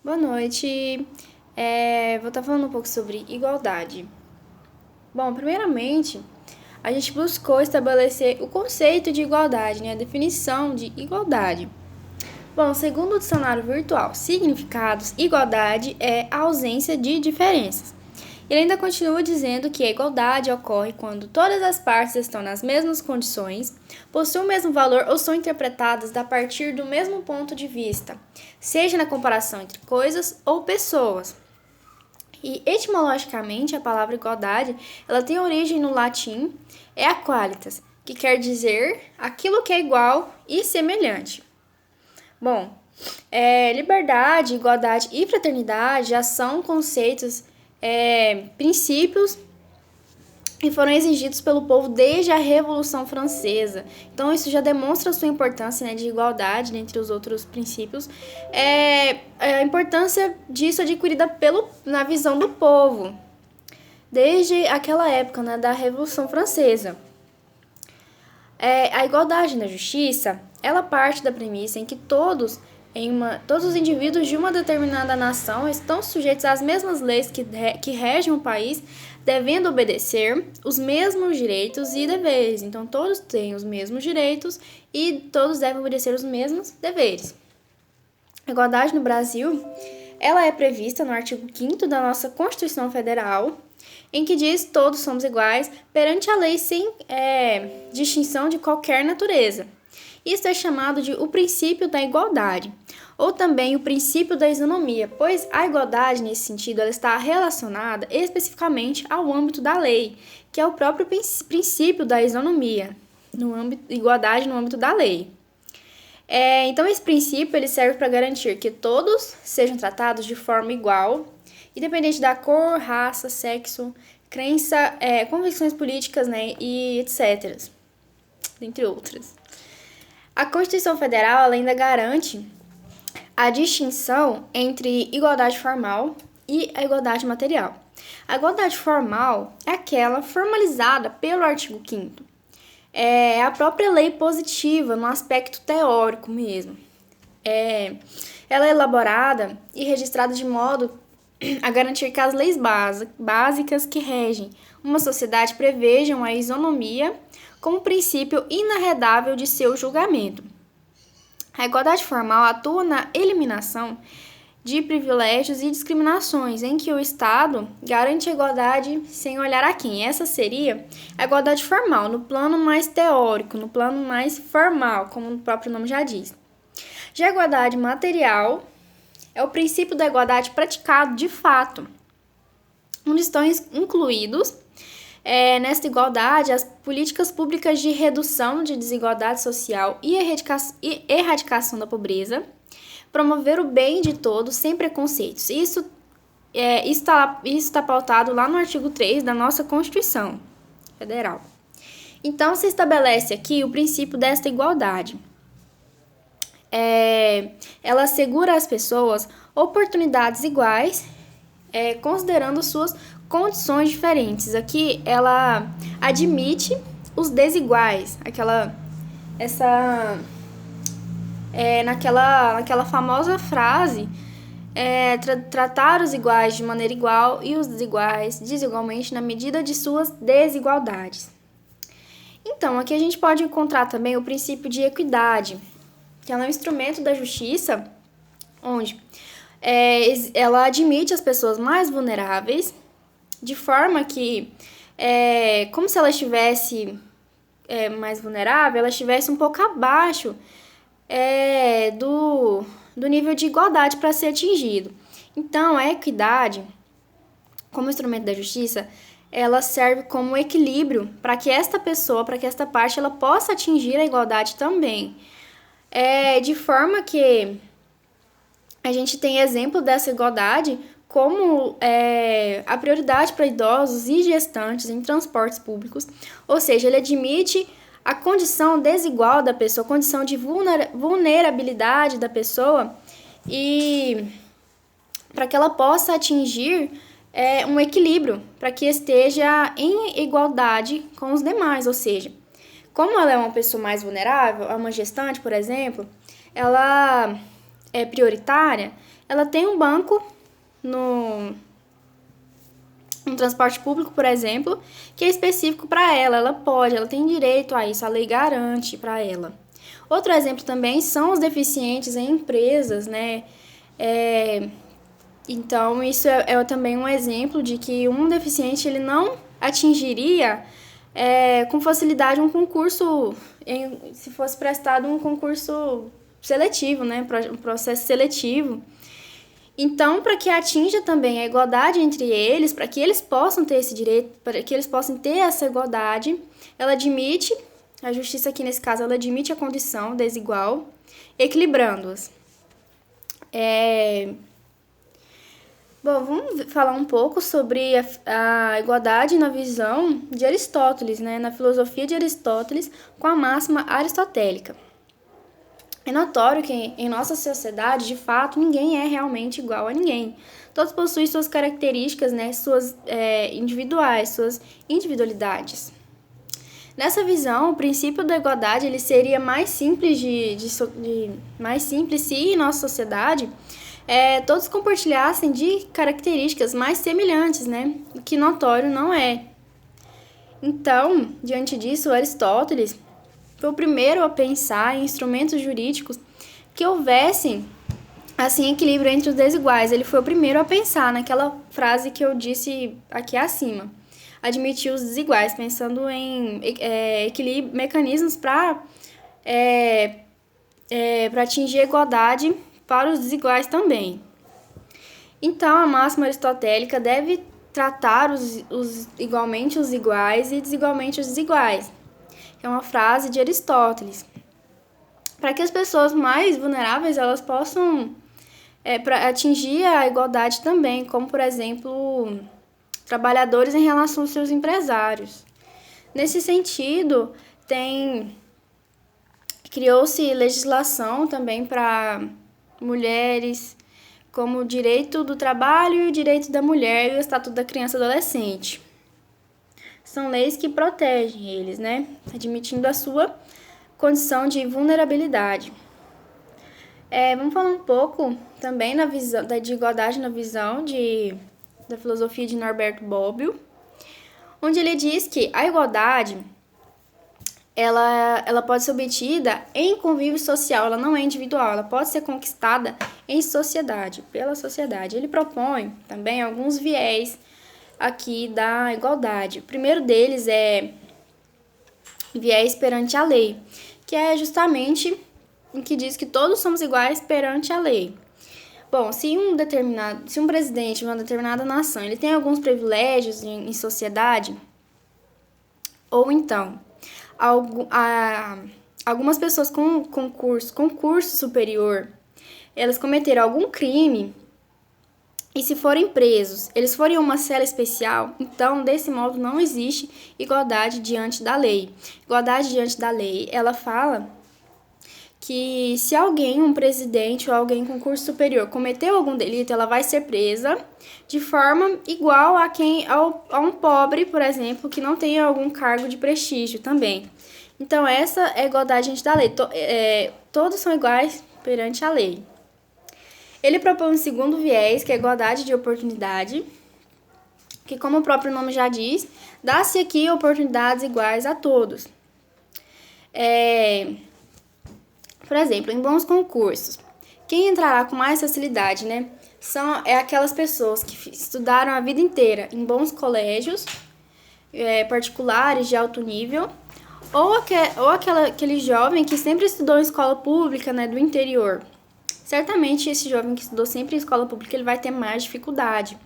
Boa noite. Vou estar falando um pouco sobre igualdade. Bom, primeiramente, a gente buscou estabelecer o conceito de igualdade, né? A definição de igualdade. Bom, segundo o dicionário virtual Significados, igualdade é a ausência de diferenças. Ele ainda continua dizendo que a igualdade ocorre quando todas as partes estão nas mesmas condições, possuem o mesmo valor ou são interpretadas a partir do mesmo ponto de vista, seja na comparação entre coisas ou pessoas. E etimologicamente, a palavra igualdade, ela tem origem no latim equalitas, que quer dizer aquilo que é igual e semelhante. Bom, liberdade, igualdade e fraternidade já são conceitos, princípios e foram exigidos pelo povo desde a Revolução Francesa. Então, isso já demonstra a sua importância, né, de igualdade, dentre os outros princípios. A importância disso adquirida na visão do povo, desde aquela época, né, da Revolução Francesa. A igualdade na justiça, ela parte da premissa em que todos os indivíduos de uma determinada nação estão sujeitos às mesmas leis que regem o país, devendo obedecer os mesmos direitos e deveres. Então, todos têm os mesmos direitos e todos devem obedecer os mesmos deveres. A igualdade no Brasil, ela é prevista no artigo 5º da nossa Constituição Federal, em que diz que todos somos iguais perante a lei sem distinção de qualquer natureza. Isso é chamado de o princípio da igualdade, ou também o princípio da isonomia, pois a igualdade, nesse sentido, ela está relacionada especificamente ao âmbito da lei, que é o próprio princípio da isonomia, igualdade no âmbito da lei. Então, esse princípio ele serve para garantir que todos sejam tratados de forma igual, independente da cor, raça, sexo, crença, convicções políticas, né, e etc., entre outras. A Constituição Federal ela ainda garante a distinção entre igualdade formal e a igualdade material. A igualdade formal é aquela formalizada pelo artigo 5º. É a própria lei positiva, no aspecto teórico mesmo. Ela é elaborada e registrada de modo a garantir que as leis básicas que regem uma sociedade prevejam a isonomia como princípio inarredável de seu julgamento. A igualdade formal atua na eliminação de privilégios e discriminações, em que o Estado garante a igualdade sem olhar a quem. Essa seria a igualdade formal, no plano mais teórico, no plano mais formal, como o próprio nome já diz. Já a igualdade material é o princípio da igualdade praticado de fato, onde estão incluídos nesta igualdade as políticas públicas de redução de desigualdade social e erradicação da pobreza, promover o bem de todos sem preconceitos. Isso está pautado lá no artigo 3 da nossa Constituição Federal. Então, se estabelece aqui o princípio desta igualdade. Ela assegura às pessoas oportunidades iguais, considerando suas condições diferentes. Aqui ela admite os desiguais, naquela famosa frase, tratar os iguais de maneira igual e os desiguais desigualmente na medida de suas desigualdades. Então, aqui a gente pode encontrar também o princípio de equidade, que ela é um instrumento da justiça, onde ela admite as pessoas mais vulneráveis, de forma que, como se ela estivesse mais vulnerável, ela estivesse um pouco abaixo do nível de igualdade para ser atingido. Então, a equidade, como instrumento da justiça, ela serve como equilíbrio para que esta parte, ela possa atingir a igualdade também. De forma que a gente tem exemplo dessa igualdade como a prioridade para idosos e gestantes em transportes públicos, ou seja, ele admite a condição desigual da pessoa, a condição de vulnerabilidade da pessoa, e para que ela possa atingir um equilíbrio, para que esteja em igualdade com os demais, ou seja, como ela é uma pessoa mais vulnerável, uma gestante, por exemplo, ela é prioritária, ela tem um banco no transporte público, por exemplo, que é específico para ela. Ela tem direito a isso, a lei garante para ela. Outro exemplo também são os deficientes em empresas, né? Então, isso é também um exemplo de que um deficiente ele não atingiria com facilidade um concurso, se fosse prestado um concurso seletivo, né? Um processo seletivo. Então, para que atinja também a igualdade entre eles, para que eles possam ter esse direito, para que eles possam ter essa igualdade, ela admite, a justiça aqui nesse caso, ela admite a condição desigual, equilibrando-as. Bom, vamos falar um pouco sobre a igualdade na visão de Aristóteles, né? Na filosofia de Aristóteles, com a máxima aristotélica. É notório que em nossa sociedade, de fato, ninguém é realmente igual a ninguém. Todos possuem suas características, né, suas individuais, suas individualidades. Nessa visão, o princípio da igualdade ele seria mais simples mais simples se em nossa sociedade todos compartilhassem de características mais semelhantes, né, o que notório não é. Então, diante disso, Aristóteles foi o primeiro a pensar em instrumentos jurídicos que houvessem, assim, equilíbrio entre os desiguais. Ele foi o primeiro a pensar naquela frase que eu disse aqui acima. Admitir os desiguais, pensando em equilíbrio, mecanismos para atingir a igualdade para os desiguais também. Então, a máxima aristotélica deve tratar igualmente os iguais e desigualmente os desiguais. É uma frase de Aristóteles. Para que as pessoas mais vulneráveis elas possam atingir a igualdade também, como, por exemplo, trabalhadores em relação aos seus empresários. Nesse sentido, criou-se legislação também para mulheres, como o direito do trabalho e o direito da mulher e o estatuto da criança e adolescente. São leis que protegem eles, né? Admitindo a sua condição de vulnerabilidade. Vamos falar um pouco também de igualdade na visão da filosofia de Norberto Bobbio, onde ele diz que a igualdade ela pode ser obtida em convívio social, ela não é individual, ela pode ser conquistada em sociedade, pela sociedade. Ele propõe também alguns viés aqui da igualdade. O primeiro deles é viés perante a lei, que é justamente em que diz que todos somos iguais perante a lei. Bom, se um presidente de uma determinada nação ele tem alguns privilégios em sociedade, ou então algumas pessoas com concurso superior, elas cometeram algum crime, e se forem presos, eles forem uma cela especial, então, desse modo, não existe igualdade diante da lei. Igualdade diante da lei, ela fala que se um presidente ou alguém com curso superior cometeu algum delito, ela vai ser presa de forma igual a um pobre, por exemplo, que não tenha algum cargo de prestígio também. Então, essa é a igualdade diante da lei. Todos são iguais perante a lei. Ele propõe um segundo viés, que é a igualdade de oportunidade, que, como o próprio nome já diz, dá-se aqui oportunidades iguais a todos. Por exemplo, em bons concursos, quem entrará com mais facilidade, né? São aquelas pessoas que estudaram a vida inteira em bons colégios particulares de alto nível, ou aquele jovem que sempre estudou em escola pública, né, do interior. Certamente, esse jovem que estudou sempre em escola pública, ele vai ter mais dificuldade.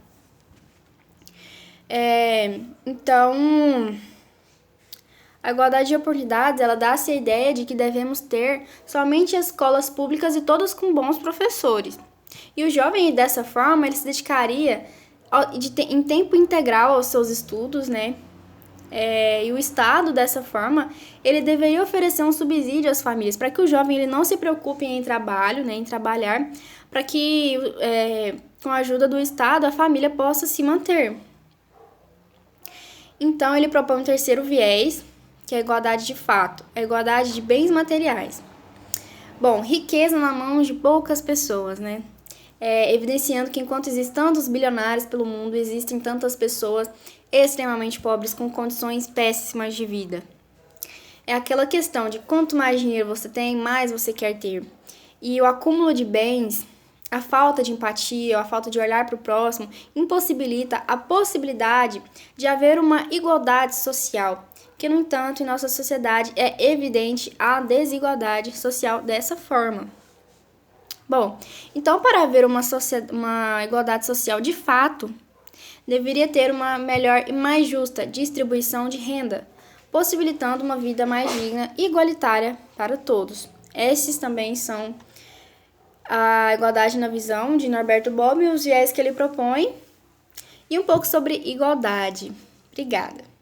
Então, a igualdade de oportunidades, ela dá-se a ideia de que devemos ter somente escolas públicas e todas com bons professores. E o jovem, dessa forma, ele se dedicaria em tempo integral aos seus estudos, né? E o Estado, dessa forma, ele deveria oferecer um subsídio às famílias para que o jovem ele não se preocupe em trabalho, né, em trabalhar, para que, com a ajuda do Estado, a família possa se manter. Então, ele propõe um terceiro viés, que é a igualdade de fato, a igualdade de bens materiais. Bom, riqueza na mão de poucas pessoas, né? evidenciando que enquanto existem tantos bilionários pelo mundo, existem tantas pessoas extremamente pobres com condições péssimas de vida. É aquela questão de quanto mais dinheiro você tem, mais você quer ter. E o acúmulo de bens, a falta de empatia, a falta de olhar para o próximo, impossibilita a possibilidade de haver uma igualdade social, que, no entanto, em nossa sociedade é evidente a desigualdade social dessa forma. Bom, então, para haver uma igualdade social de fato, deveria ter uma melhor e mais justa distribuição de renda, possibilitando uma vida mais digna e igualitária para todos. Esses também são a igualdade na visão de Norberto Bobbio e os viés que ele propõe, e um pouco sobre igualdade. Obrigada.